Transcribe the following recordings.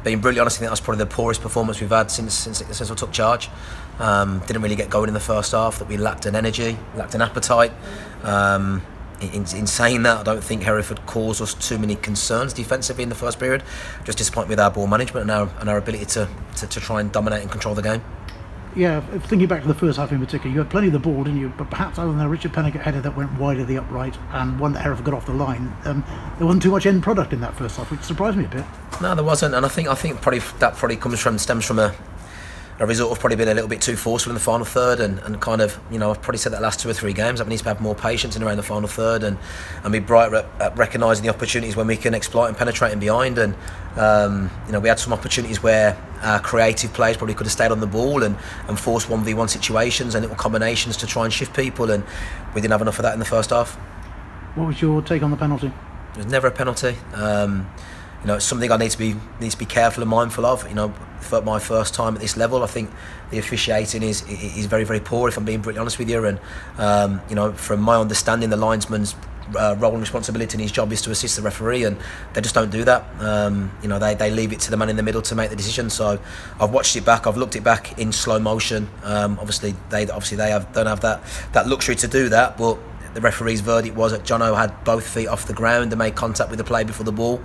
being brutally honest, I think that was probably the poorest performance we've had since we took charge. Didn't really get going in the first half. That we lacked an energy, lacked an appetite. In saying that, I don't think Hereford caused us too many concerns defensively in the first period. Just disappointed with our ball management and our ability to try and dominate and control the game. Yeah, thinking back to the first half in particular, you had plenty of the ball, didn't you? But perhaps other than a Richard Pennick header that went wide of the upright and one that Hereford got off the line, there wasn't too much end product in that first half, which surprised me a bit. No, there wasn't, and I think probably that stems from a result of probably being a little bit too forceful in the final third, and kind of, I've probably said that last 2 or 3 games that we need to have more patience in around the final third and be brighter at recognising the opportunities when we can exploit and penetrate in behind. And we had some opportunities where our creative players probably could have stayed on the ball and forced 1v1 situations and little combinations to try and shift people, and we didn't have enough of that in the first half. What was your take on the penalty? It was never a penalty. It's something I need to be careful and mindful of. For my first time at this level, I think the officiating is very, very poor, if I'm being brutally honest with you. And from my understanding, the linesman's role and responsibility in his job is to assist the referee, and they just don't do that. They leave it to the man in the middle to make the decision. So I've watched it back, I've looked it back in slow motion. Obviously they don't have that luxury to do that, but the referee's verdict was that Jono had both feet off the ground and made contact with the player before the ball.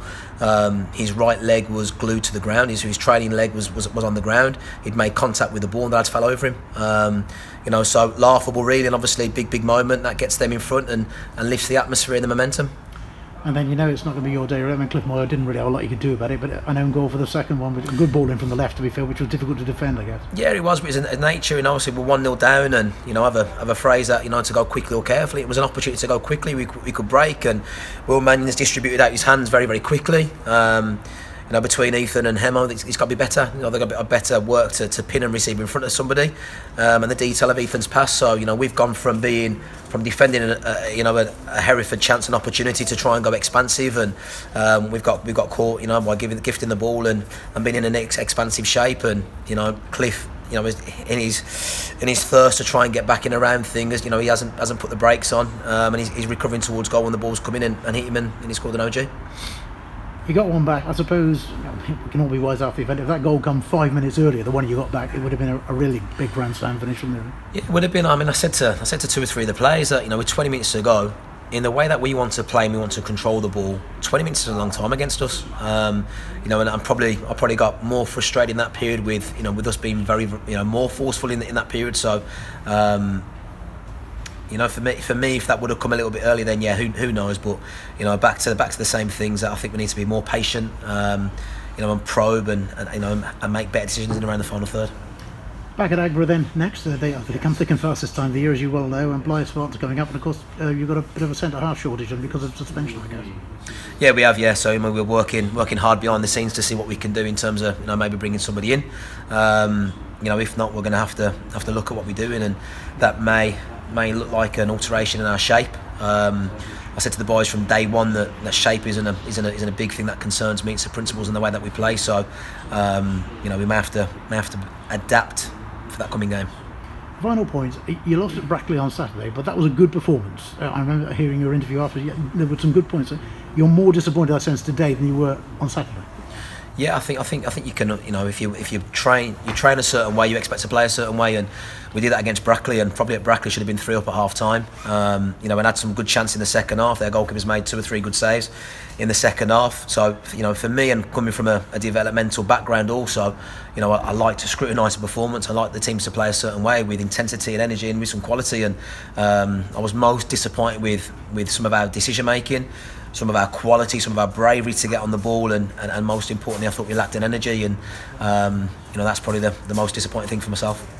His right leg was glued to the ground. His trailing leg was on the ground. He'd made contact with the ball and the lads fell over him. So laughable really, and obviously big moment that gets them in front and lifts the atmosphere and the momentum. And then it's not going to be your day. I mean, Cliff Moyer didn't really have a lot you could do about it, but an own goal for the second one, but a good ball in from the left, to be fair, which was difficult to defend, I guess. Yeah, it was, but it's a nature, and obviously we're 1-0 down, and have a phrase that to go quickly or carefully. It was an opportunity to go quickly. We could break, and Will Mannion's distributed out his hands very, very quickly. Between Ethan and Hemo, he's got to be better. They've got a better work to pin and receive in front of somebody, and the detail of Ethan's pass. So we've gone from defending a Hereford chance and opportunity to try and go expansive, and we've got caught by gifting the ball and being in an expansive shape. And Cliff, in his thirst to try and get back in around things, he hasn't put the brakes on, and he's recovering towards goal when the ball's coming in and hit him, and he scored an OG. You got one back. I suppose we can all be wise after the event. If that goal come 5 minutes earlier, the one you got back, it would have been a really big grand slam finish, wouldn't it? Yeah, it would have been. I mean, I said to 2 or 3 of the players that with 20 minutes to go, in the way that we want to play and we want to control the ball, 20 minutes is a long time against us. And I probably got more frustrated in that period with us being very more forceful in that period. So. For me, if that would have come a little bit earlier, then yeah, who knows? But back to the same things. That I think we need to be more patient, and probe and make better decisions in around the final third. Back at Agra then next, they come thick and fast this time of the year, as you well know, and Blythe Spartans coming up, and of course you've got a bit of a centre half shortage, and because of suspension, I guess. Yeah, we have. Yeah, so we're working hard behind the scenes to see what we can do in terms of maybe bringing somebody in. If not, we're going to have to look at what we're doing, and that may look like an alteration in our shape. I said to the boys from day one that shape isn't a big thing that concerns me. It's the principles and the way that we play. So we may have to adapt for that coming game. Final point, you lost at Brackley on Saturday, but that was a good performance. I remember hearing your interview after. There were some good points. You're more disappointed, I sense, today than you were on Saturday. Yeah, I think you can. If you train a certain way, you expect to play a certain way, and we did that against Brackley, and probably at Brackley should have been 3 up at half time. And had some good chance in the second half. Their goalkeepers made 2 or 3 good saves in the second half. So for me, and coming from a developmental background, also, I like to scrutinise the performance. I like the teams to play a certain way with intensity and energy and with some quality. And I was most disappointed with some of our decision making, some of our quality, some of our bravery to get on the ball, and most importantly, I thought we lacked in energy, and that's probably the most disappointing thing for myself.